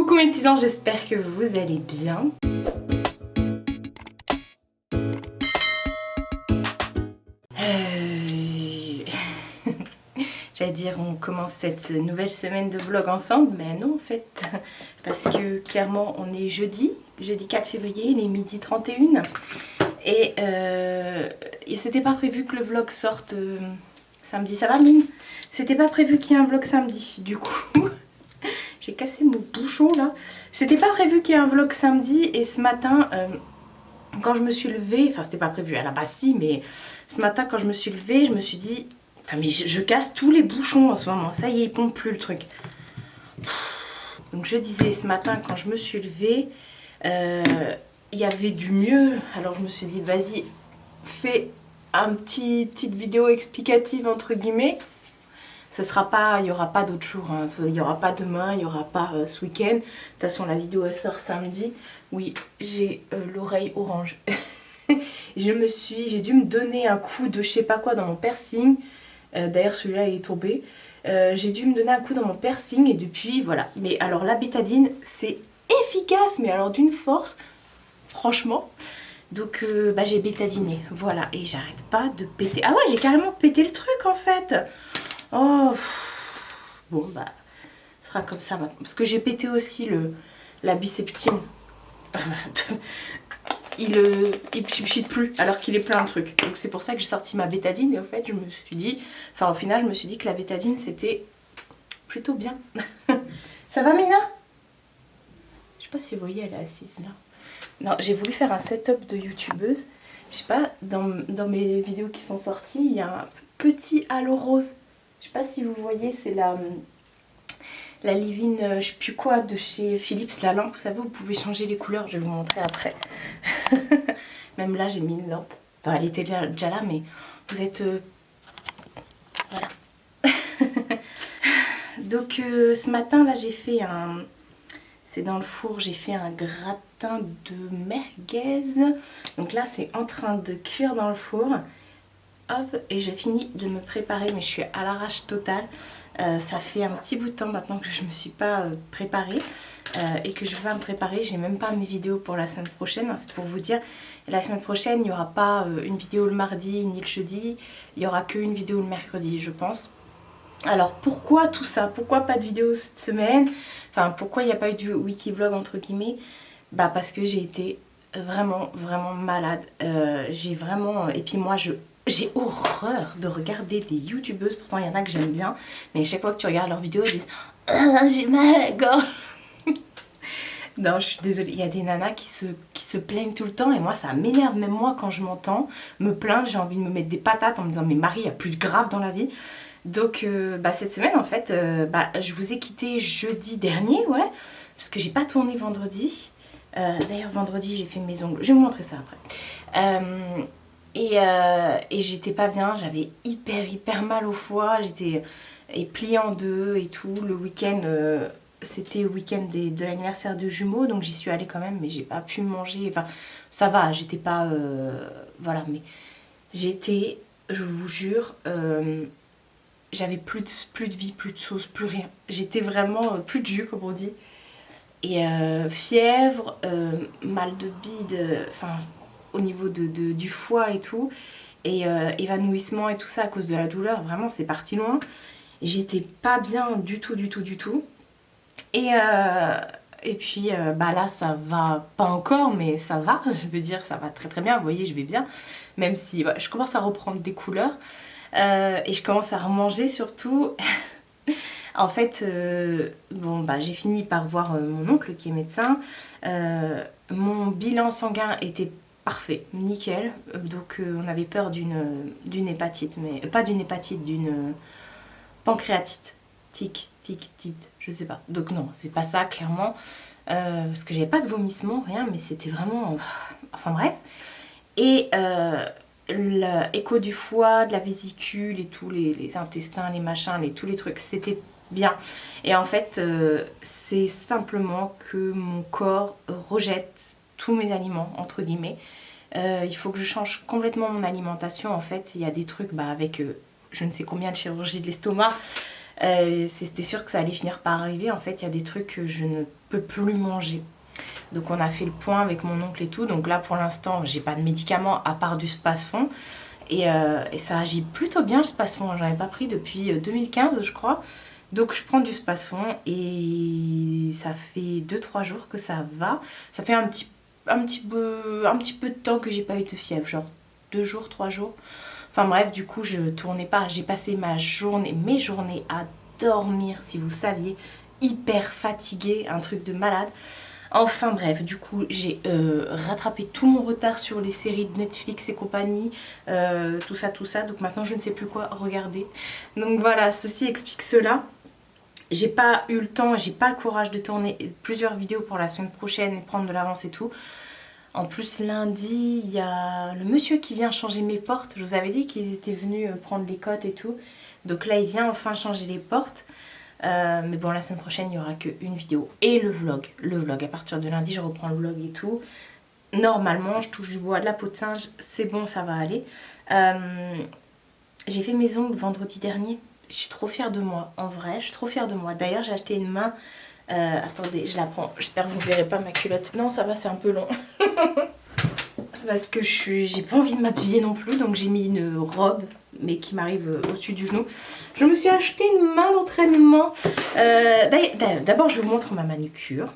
Coucou mes petits anges, j'espère que vous allez bien. J'allais dire on commence cette nouvelle semaine de vlog ensemble, mais non en fait, parce que clairement on est jeudi 4 février, il est midi 31 et c'était pas prévu que le vlog sorte samedi, ça va Mine? C'était pas prévu qu'il y ait un vlog samedi, du coup j'ai cassé mon bouchon là. C'était pas prévu qu'il y ait un vlog samedi et ce matin quand je me suis levée, enfin c'était pas prévu à la base si, mais ce matin quand je me suis levée, je me suis dit mais je casse tous les bouchons en ce moment, ça y est, il pompe plus le truc. Donc je disais ce matin quand je me suis levée, il y avait du mieux. Alors je me suis dit vas-y, fais un petite vidéo explicative entre guillemets. Ce sera pas, il n'y aura pas d'autre jour, hein. Il n'y aura pas demain, il n'y aura pas ce week-end. De toute façon la vidéo elle sort samedi. Oui, j'ai l'oreille orange. J'ai dû me donner un coup de je sais pas quoi dans mon piercing. D'ailleurs celui-là il est tombé. J'ai dû me donner un coup dans mon piercing et depuis voilà. Mais alors la bétadine c'est efficace mais alors d'une force franchement. Donc j'ai bétadiné voilà et j'arrête pas de péter. Ah ouais j'ai carrément pété le truc en fait. Oh bon bah ce sera comme ça maintenant. Parce que j'ai pété aussi la biceptine. Il pchit plus alors qu'il est plein de trucs. Donc c'est pour ça que j'ai sorti ma bétadine et au fait je me suis dit, enfin au final je me suis dit que la bétadine c'était plutôt bien. Ça va Mina? Je sais pas si vous voyez elle est assise là. Non j'ai voulu faire un setup de youtubeuse. Je sais pas, dans mes vidéos qui sont sorties il y a un petit halo rose. Je sais pas si vous voyez, c'est la Livin, je sais plus quoi, de chez Philips, la lampe, vous savez, vous pouvez changer les couleurs, je vais vous montrer après. Même là, j'ai mis une lampe. Enfin, elle était déjà là, mais vous êtes... Voilà. Donc, ce matin, là, j'ai fait un... C'est dans le four, j'ai fait un gratin de merguez. Donc là, c'est en train de cuire dans le four. Hop, et j'ai fini de me préparer, mais je suis à l'arrache totale. Ça fait un petit bout de temps maintenant que je me suis pas préparée et que je vais me préparer. J'ai même pas mes vidéos pour la semaine prochaine, hein, c'est pour vous dire. La semaine prochaine, il n'y aura pas une vidéo le mardi ni le jeudi. Il n'y aura qu'une vidéo le mercredi, je pense. Alors pourquoi tout ça? Pourquoi pas de vidéo cette semaine? Enfin, pourquoi il n'y a pas eu de wiki vlog entre guillemets? Bah parce que j'ai été vraiment malade. J'ai vraiment... Et puis moi, j'ai horreur de regarder des youtubeuses, pourtant il y en a que j'aime bien, mais chaque fois que tu regardes leurs vidéos, ils disent « j'ai mal à la gorge ». Non, je suis désolée, il y a des nanas qui se plaignent tout le temps et moi ça m'énerve, même moi quand je m'entends me plaindre, j'ai envie de me mettre des patates en me disant « mais Marie, il y a plus de grave dans la vie ». Donc cette semaine en fait, je vous ai quitté jeudi dernier, ouais, parce que j'ai pas tourné vendredi. D'ailleurs vendredi j'ai fait mes ongles, je vais vous montrer ça après. Et j'étais pas bien, j'avais hyper mal au foie, j'étais pliée en deux et tout. Le week-end, c'était le week-end de l'anniversaire de jumeaux, donc j'y suis allée quand même, mais j'ai pas pu manger. Enfin, ça va, j'étais pas. Voilà, mais j'étais, je vous jure, j'avais plus de vie, plus de sauce, plus rien. J'étais vraiment plus de jus, comme on dit. Et fièvre, mal de bide, enfin. Au niveau du foie et tout, et évanouissement et tout ça à cause de la douleur, vraiment c'est parti loin. J'étais pas bien du tout. Et puis là ça va pas encore, mais ça va, je veux dire ça va très bien, vous voyez je vais bien, même si je commence à reprendre des couleurs, et je commence à remanger surtout. En fait, j'ai fini par voir mon oncle qui est médecin. Mon bilan sanguin était parfait, nickel. Donc on avait peur d'une hépatite, mais pas d'une hépatite, d'une pancréatite. Tic, je sais pas. Donc non, c'est pas ça clairement. Parce que j'avais pas de vomissement, rien, mais c'était vraiment... Enfin bref. Et l'écho du foie, de la vésicule et tous les intestins, les machins, tous les trucs, c'était bien. Et en fait, c'est simplement que mon corps rejette tous mes aliments, entre guillemets. Il faut que je change complètement mon alimentation. En fait, il y a des trucs avec je ne sais combien de chirurgies de l'estomac. C'était sûr que ça allait finir par arriver. En fait, il y a des trucs que je ne peut plus manger. Donc on a fait le point avec mon oncle et tout. Donc là pour l'instant j'ai pas de médicaments à part du Spasfon. Et ça agit plutôt bien le Spasfon. J'en ai pas pris depuis 2015 je crois. Donc je prends du Spasfon et ça fait 2-3 jours que ça va. Ça fait un petit peu de temps que j'ai pas eu de fièvre, genre 2 jours, 3 jours. Enfin bref, du coup je tournais pas. J'ai passé mes journées à dormir, si vous saviez, hyper fatiguée, un truc de malade. Enfin bref, du coup j'ai rattrapé tout mon retard sur les séries de Netflix et compagnie, tout ça, donc maintenant je ne sais plus quoi regarder. Donc voilà, ceci explique cela. J'ai pas eu le temps, j'ai pas le courage de tourner plusieurs vidéos pour la semaine prochaine et prendre de l'avance et tout. En plus lundi, il y a le monsieur qui vient changer mes portes. Je vous avais dit qu'ils étaient venus prendre les cotes et tout. Donc là il vient enfin changer les portes. Mais bon, la semaine prochaine, il n'y aura qu'une vidéo. Et le vlog. À partir de lundi, je reprends le vlog et tout. Normalement, je touche du bois, de la peau de singe. C'est bon, ça va aller. J'ai fait mes ongles vendredi dernier. Je suis trop fière de moi. En vrai, je suis trop fière de moi. D'ailleurs, j'ai acheté une main. Attendez, je la prends. J'espère que vous ne verrez pas ma culotte. Non, ça va, c'est un peu long. C'est parce que j'ai pas envie de m'habiller non plus. Donc j'ai mis une robe, mais qui m'arrive au-dessus du genou. Je me suis acheté une main d'entraînement. D'abord, je vous montre ma manucure.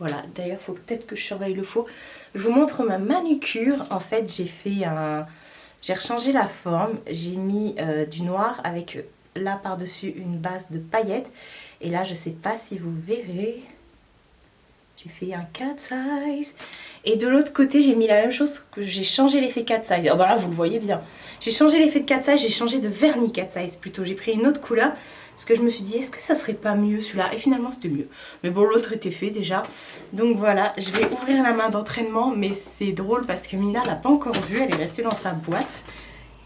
Voilà, d'ailleurs, il faut peut-être que je surveille le faux. Je vous montre ma manucure. En fait, j'ai rechangé la forme. J'ai mis du noir avec là par-dessus une base de paillettes. Et là, je sais pas si vous verrez. J'ai fait un cat size. Et de l'autre côté, j'ai mis la même chose, que j'ai changé l'effet cat size. Oh bah là, vous le voyez bien. J'ai changé l'effet de cat size, j'ai changé de vernis cat size plutôt. J'ai pris une autre couleur parce que je me suis dit, est-ce que ça serait pas mieux celui-là? Et finalement, c'était mieux. Mais bon, l'autre était fait déjà. Donc voilà, je vais ouvrir la main d'entraînement. Mais c'est drôle parce que Mina l'a pas encore vue. Elle est restée dans sa boîte.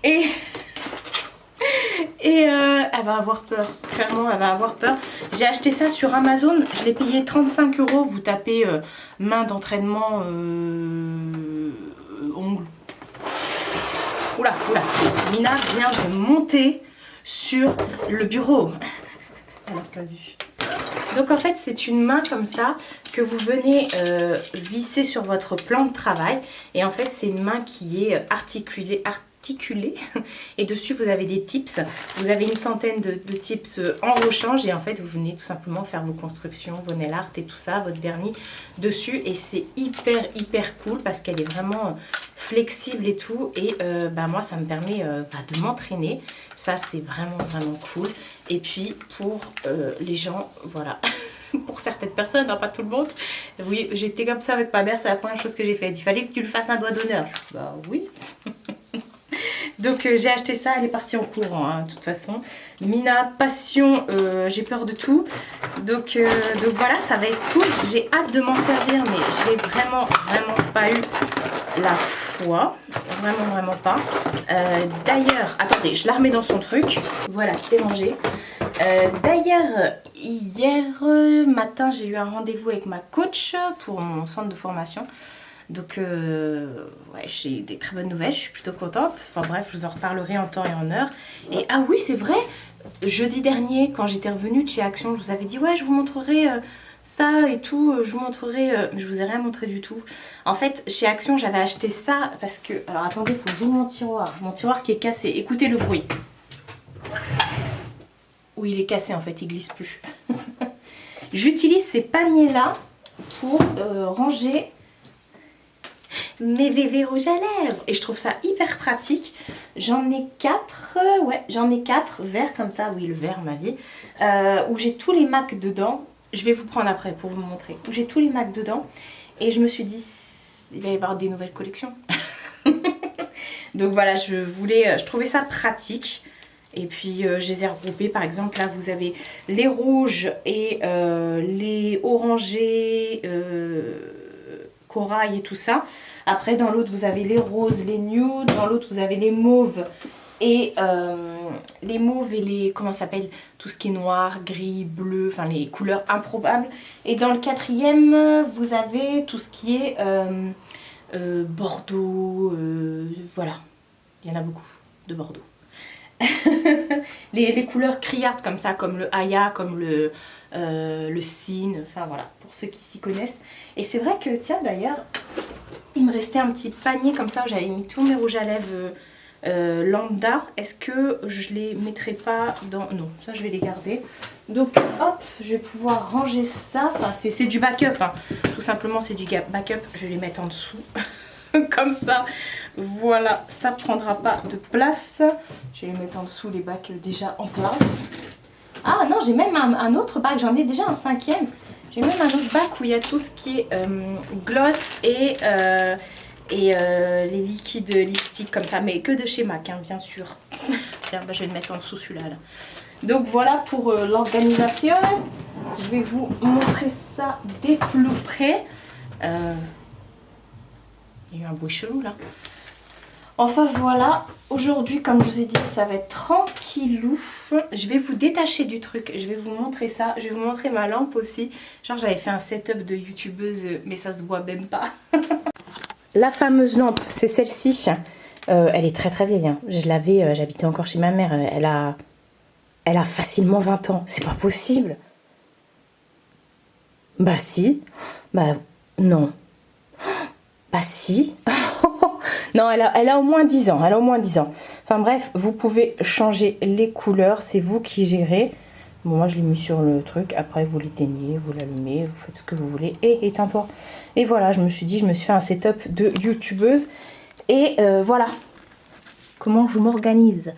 Et elle va avoir peur, clairement elle va avoir peur. J'ai acheté ça sur Amazon, je l'ai payé 35 €. Vous tapez main d'entraînement ongles. Oula, Mina vient de monter sur le bureau. Elle n'a pas vu. Donc en fait c'est une main comme ça que vous venez visser sur votre plan de travail. Et en fait c'est une main qui est articulée et dessus vous avez des tips. Vous avez une centaine de tips en rechange et en fait vous venez tout simplement faire vos constructions, vos nail art et tout ça, votre vernis dessus. Et c'est hyper cool parce qu'elle est vraiment flexible et tout. Et moi ça me permet de m'entraîner. Ça c'est vraiment cool. Et puis pour les gens, voilà. Pour certaines personnes, hein, pas tout le monde. Oui, j'étais comme ça avec ma mère, c'est la première chose que j'ai faite. Il fallait que tu lui fasses un doigt d'honneur. Bah oui. Donc j'ai acheté ça, elle est partie en courant, hein, de toute façon. Mina, passion, j'ai peur de tout. Donc voilà, ça va être cool. J'ai hâte de m'en servir, mais j'ai vraiment pas eu la foi. Vraiment pas. D'ailleurs, attendez, je la remets dans son truc. Voilà, c'est rangé. D'ailleurs, hier matin, j'ai eu un rendez-vous avec ma coach pour mon centre de formation. Donc, ouais, j'ai des très bonnes nouvelles, je suis plutôt contente. Enfin bref, je vous en reparlerai en temps et en heure. Et ah oui, c'est vrai, jeudi dernier, quand j'étais revenue de chez Action, je vous avais dit, ouais, je vous montrerai ça et tout. Je vous montrerai, je vous ai rien montré du tout. En fait, chez Action, j'avais acheté ça parce que... Alors attendez, il faut que j'ouvre mon tiroir. Mon tiroir qui est cassé. Écoutez le bruit. Oui, il est cassé en fait, il glisse plus. J'utilise ces paniers-là pour ranger mes VV rouges à lèvres. Et je trouve ça hyper pratique. J'en ai 4, ouais, j'en ai 4 verts comme ça, oui, le vert, ma vie. Où j'ai tous les MAC dedans. Je vais vous prendre après pour vous montrer. Où j'ai tous les MAC dedans. Et je me suis dit, il va y avoir des nouvelles collections. Donc voilà, je trouvais ça pratique. Et puis je les ai regroupés, par exemple là vous avez les rouges et les orangés, corail et tout ça. Après dans l'autre vous avez les roses, les nudes, dans l'autre vous avez les mauves et les, comment ça s'appelle, tout ce qui est noir, gris, bleu, enfin les couleurs improbables. Et dans le quatrième vous avez tout ce qui est bordeaux, voilà, il y en a beaucoup de bordeaux. les couleurs criardes comme ça, comme le Aya, comme le le Cine, enfin voilà, pour ceux qui s'y connaissent. Et c'est vrai que, tiens d'ailleurs, il me restait un petit panier comme ça où j'avais mis tous mes rouges à lèvres lambda. Est-ce que je les mettrai pas dans... Non, ça je vais les garder. Donc hop, je vais pouvoir ranger ça. Enfin, c'est du backup, hein. Tout simplement c'est du backup. Je vais les mettre en dessous. Comme ça, voilà, ça prendra pas de place. Je vais les mettre en dessous les bacs déjà en place. Ah non, j'ai même un autre bac, j'en ai déjà un 5e. J'ai même un autre bac où il y a tout ce qui est gloss et les liquides lipstick comme ça, mais que de chez MAC, hein, bien sûr. Tiens, bah, je vais le mettre en dessous celui-là. Là. Donc voilà pour l'organisation. Je vais vous montrer ça des plus près. Il y a eu un bruit chelou là. Enfin voilà, aujourd'hui comme je vous ai dit ça va être tranquillou. Je vais vous détacher du truc, je vais vous montrer ça. Je vais vous montrer ma lampe aussi. Genre j'avais fait un setup de youtubeuse mais ça se voit même pas. La fameuse lampe, c'est celle-ci. Elle est très très vieille, hein. Je l'avais, j'habitais encore chez ma mère. Elle a facilement 20 ans, c'est pas possible. Bah si, bah non. Bah si. Non, elle a au moins 10 ans. Elle a au moins 10 ans. Enfin bref, vous pouvez changer les couleurs. C'est vous qui gérez. Bon, moi, je l'ai mis sur le truc. Après, vous l'éteignez, vous l'allumez, vous faites ce que vous voulez. Et éteins-toi. Et voilà, je me suis dit, je me suis fait un setup de youtubeuse. Et voilà comment je m'organise.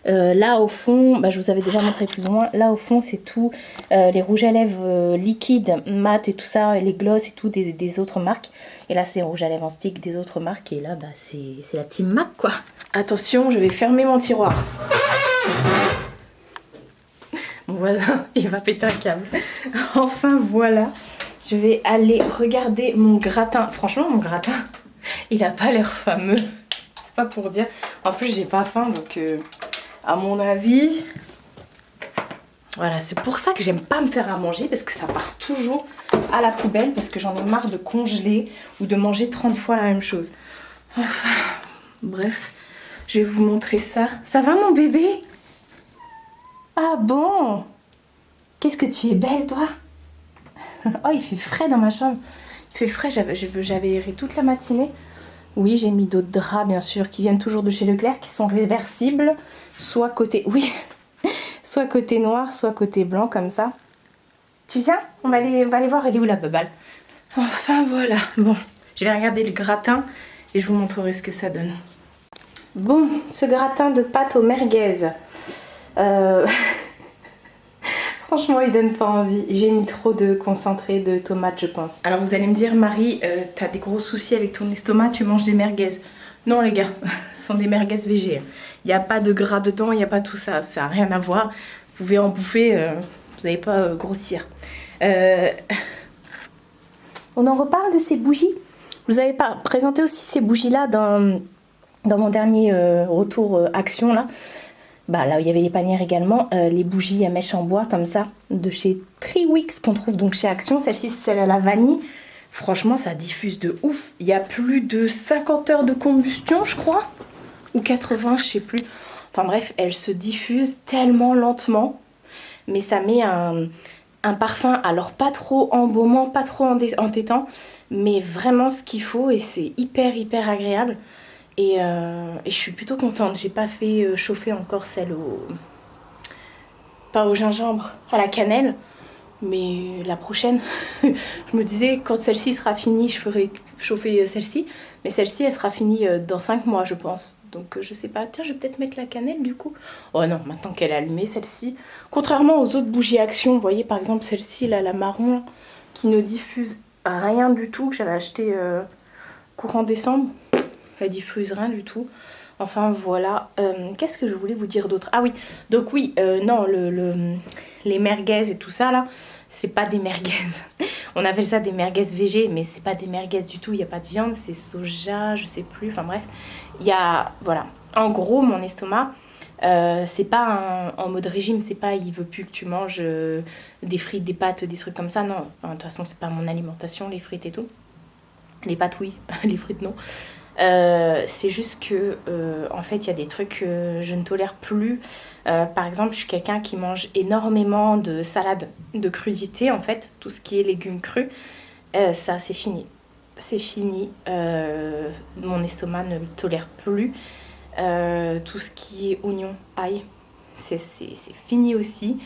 Là au fond, bah, je vous avais déjà montré plus ou moins, là au fond c'est tout les rouges à lèvres liquides, mat et tout ça, les gloss et tout des autres marques. Et là c'est les rouges à lèvres en stick des autres marques. Et là bah, c'est la team MAC quoi. Attention, je vais fermer mon tiroir. Mon voisin il va péter un câble. Enfin voilà, je vais aller regarder mon gratin. Franchement mon gratin il a pas l'air fameux. C'est pas pour dire. En plus j'ai pas faim donc... à mon avis, voilà, c'est pour ça que j'aime pas me faire à manger parce que ça part toujours à la poubelle parce que j'en ai marre de congeler ou de manger 30 fois la même chose. Enfin, bref, je vais vous montrer ça. Ça va mon bébé? Ah bon? Qu'est-ce que tu es belle toi? Oh, il fait frais dans ma chambre. Il fait frais, j'avais erré toute la matinée. Oui, j'ai mis d'autres draps, bien sûr, qui viennent toujours de chez Leclerc, qui sont réversibles. Soit côté... Oui, soit côté noir, soit côté blanc, comme ça. Tu viens? On va aller voir, elle est où la bubble? Enfin, voilà. Bon, je vais regarder le gratin et je vous montrerai ce que ça donne. Bon, ce gratin de pâte au merguez. Franchement, il donne pas envie. J'ai mis trop de concentré de tomates, je pense. Alors, vous allez me dire, Marie, t'as des gros soucis avec ton estomac, tu manges des merguez. Non, les gars, ce sont des merguez végé. Il n'y a pas de gras dedans, il n'y a pas tout ça. Ça n'a rien à voir. Vous pouvez en bouffer, vous n'allez pas grossir. On en reparle de ces bougies. Je vous avais présenté aussi ces bougies-là dans mon dernier retour action, là. Bah, là où il y avait les panières également, les bougies à mèche en bois comme ça, de chez Triwix qu'on trouve donc chez Action. Celle-ci c'est celle à la vanille. Franchement ça diffuse de ouf. Il y a plus de 50 heures de combustion je crois. Ou 80 je sais plus. Enfin bref, elle se diffuse tellement lentement. Mais ça met un parfum, alors pas trop embaumant, pas trop entêtant. Mais vraiment ce qu'il faut et c'est hyper agréable. Et je suis plutôt contente. J'ai pas fait chauffer encore celle pas au gingembre, à la cannelle. Mais la prochaine, je me disais quand celle-ci sera finie, je ferai chauffer celle-ci. Mais celle-ci, elle sera finie dans 5 mois, je pense. Donc je sais pas. Tiens, je vais peut-être mettre la cannelle du coup. Oh non, maintenant qu'elle est allumée, celle-ci. Contrairement aux autres bougies Action, vous voyez par exemple celle-ci, là, la marron, là, qui ne diffuse rien du tout, que j'avais acheté courant décembre. Elle diffuse rien du tout. Enfin voilà. Qu'est-ce que je voulais vous dire d'autre? Ah oui, donc oui, non, les merguez et tout ça là, c'est pas des merguez. On appelle ça des merguez végé, mais c'est pas des merguez du tout. Il n'y a pas de viande, c'est soja, je sais plus. Enfin bref, il y a, voilà. En gros, mon estomac, c'est pas en mode régime, c'est pas il veut plus que tu manges des frites, des pâtes, des trucs comme ça. Non, enfin, de toute façon, c'est pas mon alimentation, les frites et tout. Les pâtes, oui, les frites, non. C'est juste que en fait il y a des trucs que je ne tolère plus. Par exemple, je suis quelqu'un qui mange énormément de salade, de crudités en fait, tout ce qui est légumes crus. Ça c'est fini. C'est fini. Mon estomac ne le tolère plus. Tout ce qui est oignon, ail, c'est fini aussi.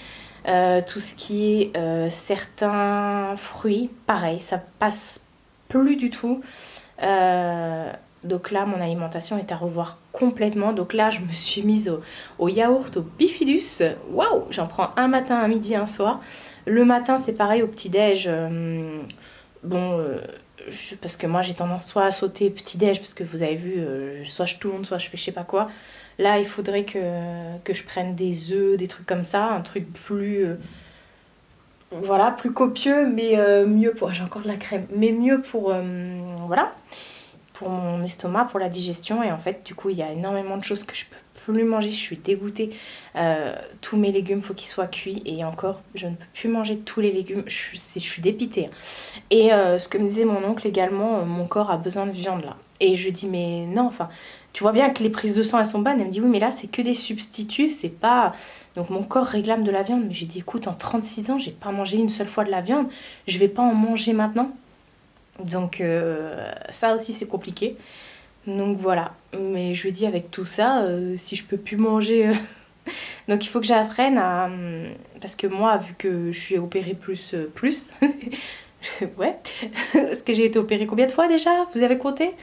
Tout ce qui est certains fruits, pareil, ça passe plus du tout. Donc là, mon alimentation est à revoir complètement. Donc là, je me suis mise au yaourt, au bifidus. Waouh, j'en prends un matin, un midi, un soir. Le matin, c'est pareil au petit-déj. Bon, parce que moi, j'ai tendance soit à sauter petit-déj, parce que vous avez vu, soit je tourne, soit je fais je sais pas quoi. Là, il faudrait que je prenne des œufs, des trucs comme ça, un truc plus... voilà, plus copieux, mais mieux pour... J'ai encore de la crème, mais mieux pour... voilà, pour mon estomac, pour la digestion. Et en fait, du coup, il y a énormément de choses que je peux plus manger. Je suis dégoûtée. Tous mes légumes, faut qu'ils soient cuits. Et encore, je ne peux plus manger tous les légumes. Je suis dépitée. Et ce que me disait mon oncle également, mon corps a besoin de viande là. Et je dis, mais non, enfin, tu vois bien que les prises de sang, elles sont bonnes. Elle me dit, oui, mais là, c'est que des substituts, c'est pas... Donc mon corps réclame de la viande. Mais j'ai dit, écoute, en 36 ans, j'ai pas mangé une seule fois de la viande. Je vais pas en manger maintenant. Donc ça aussi, c'est compliqué. Donc voilà. Mais je lui dis, avec tout ça, si je peux plus manger... Donc il faut que j'apprenne à... Parce que moi, vu que je suis opérée plus... ouais. Parce que j'ai été opérée combien de fois déjà? Vous avez compté?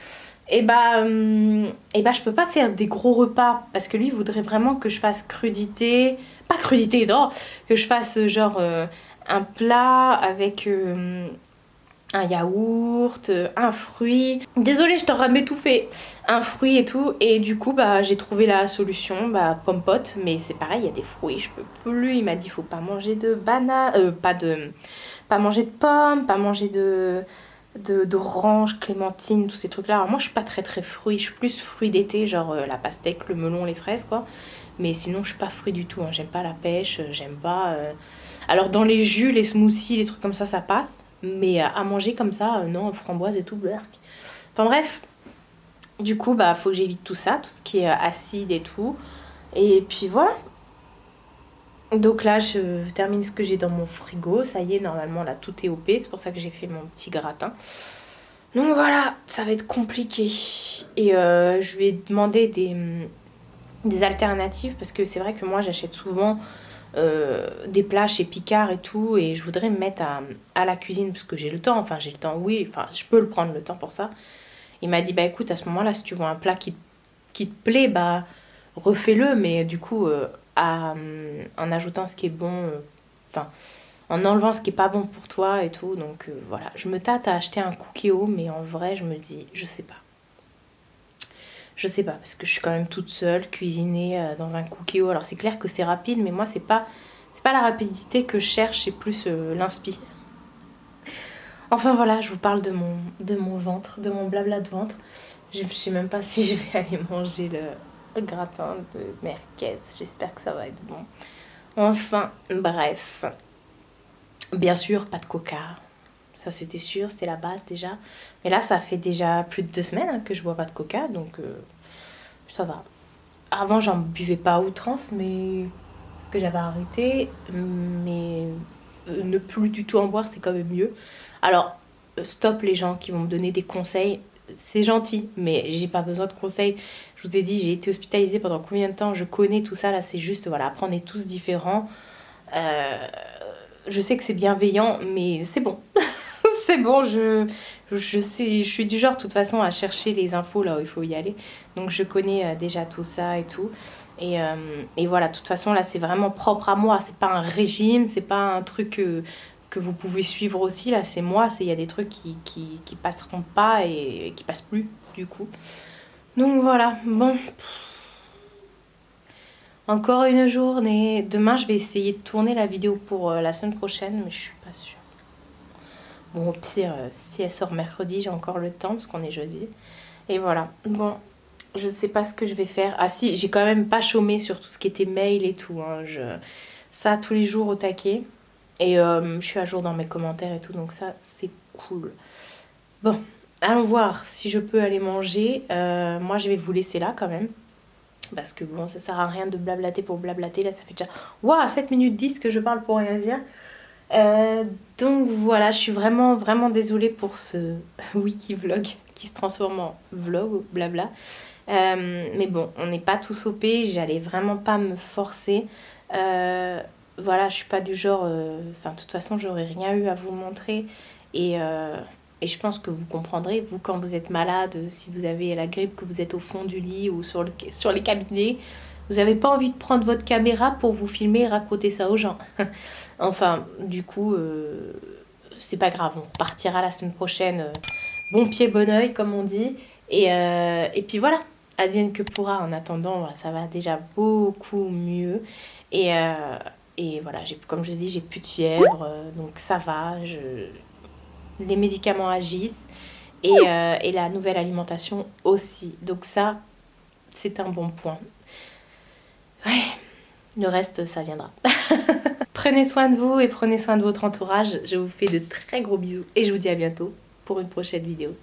Et bah je peux pas faire des gros repas parce que lui il voudrait vraiment que je fasse crudité, pas crudité, non, que je fasse genre un plat avec un yaourt, un fruit. Désolée, je t'aurais m'étouffer. Un fruit et tout. Et du coup, bah, j'ai trouvé la solution, bah, pomme-pote. Mais c'est pareil, il y a des fruits, je peux plus. Il m'a dit, faut pas manger de banane, pas manger de pommes, pas manger d'oranges, clémentines, tous ces trucs-là. Alors moi, je suis pas très très fruits. Je suis plus fruits d'été, genre la pastèque, le melon, les fraises, quoi. Mais sinon, je suis pas fruits du tout. Hein. J'aime pas la pêche, j'aime pas... Alors dans les jus, les smoothies, les trucs comme ça passe. Mais à manger comme ça, non, framboise et tout, berk. Enfin bref, du coup, bah, faut que j'évite tout ça, tout ce qui est acide et tout. Et puis voilà. Donc là, je termine ce que j'ai dans mon frigo. Ça y est, normalement, là, tout est OP. C'est pour ça que j'ai fait mon petit gratin. Donc voilà, ça va être compliqué. Et je lui ai demandé des alternatives parce que c'est vrai que moi, j'achète souvent des plats chez Picard et tout, et je voudrais me mettre à la cuisine parce que j'ai le temps, enfin j'ai le temps, oui, enfin je peux le prendre le temps pour ça. Il m'a dit, bah écoute, à ce moment-là, si tu vois un plat qui te plaît, bah refais-le, mais du coup, en ajoutant ce qui est bon, enfin, en enlevant ce qui est pas bon pour toi et tout, donc voilà. Je me tâte à acheter un Cookéo, mais en vrai, je me dis, je sais pas. Je sais pas, parce que je suis quand même toute seule, cuisiner dans un Cookéo. Alors c'est clair que c'est rapide, mais moi c'est pas la rapidité que je cherche, c'est plus l'inspi. Enfin voilà, je vous parle de mon ventre, de mon blabla de ventre. Je sais même pas si je vais aller manger le gratin de merguez. J'espère que ça va être bon. Enfin, bref. Bien sûr, pas de coca. Ça c'était sûr, c'était la base déjà. Mais là, ça fait déjà plus de 2 semaines hein, que je bois pas de coca, donc ça va. Avant, j'en buvais pas à outrance, mais que j'avais arrêté. Mais ne plus du tout en boire, c'est quand même mieux. Alors, stop les gens qui vont me donner des conseils. C'est gentil, mais j'ai pas besoin de conseils. Je vous ai dit, j'ai été hospitalisée pendant combien de temps? Je connais tout ça, là, c'est juste, voilà, après on est tous différents. Je sais que c'est bienveillant, mais c'est bon. C'est bon, je sais, je suis du genre, de toute façon, à chercher les infos là où il faut y aller. Donc, je connais déjà tout ça et tout. Et voilà, de toute façon, là, c'est vraiment propre à moi. C'est pas un régime, c'est pas un truc que vous pouvez suivre aussi. Là, c'est moi. Il y a des trucs qui passeront pas et qui passent plus, du coup. Donc, voilà. Bon. Encore une journée. Demain, je vais essayer de tourner la vidéo pour la semaine prochaine, mais je suis pas sûre. Bon, au pire, si elle sort mercredi, j'ai encore le temps, parce qu'on est jeudi. Et voilà. Bon, je ne sais pas ce que je vais faire. Ah si, j'ai quand même pas chômé sur tout ce qui était mail et tout. Hein. Ça, tous les jours au taquet. Et je suis à jour dans mes commentaires et tout, donc ça, c'est cool. Bon, allons voir si je peux aller manger. Moi, je vais vous laisser là quand même. Parce que bon, ça sert à rien de blablater pour blablater. Là, ça fait déjà... Waouh, 7 minutes 10 que je parle pour rien dire. Donc voilà, je suis vraiment désolée pour ce wiki vlog qui se transforme en vlog ou blabla. Mais bon, on n'est pas tous OP, j'allais vraiment pas me forcer. Voilà, je suis pas du genre... Enfin, de toute façon, j'aurais rien eu à vous montrer. Et je pense que vous comprendrez, vous, quand vous êtes malade, si vous avez la grippe, que vous êtes au fond du lit ou sur les cabinets, vous n'avez pas envie de prendre votre caméra pour vous filmer et raconter ça aux gens. Enfin, du coup, c'est pas grave, on repartira la semaine prochaine. Bon pied, bon oeil, comme on dit. Et puis voilà, advienne que pourra. En attendant, ça va déjà beaucoup mieux. Et voilà, comme je vous dis, j'ai plus de fièvre, donc ça va. Les médicaments agissent et la nouvelle alimentation aussi. Donc ça, c'est un bon point. Ouais, le reste, ça viendra. Prenez soin de vous et prenez soin de votre entourage. Je vous fais de très gros bisous et je vous dis à bientôt pour une prochaine vidéo.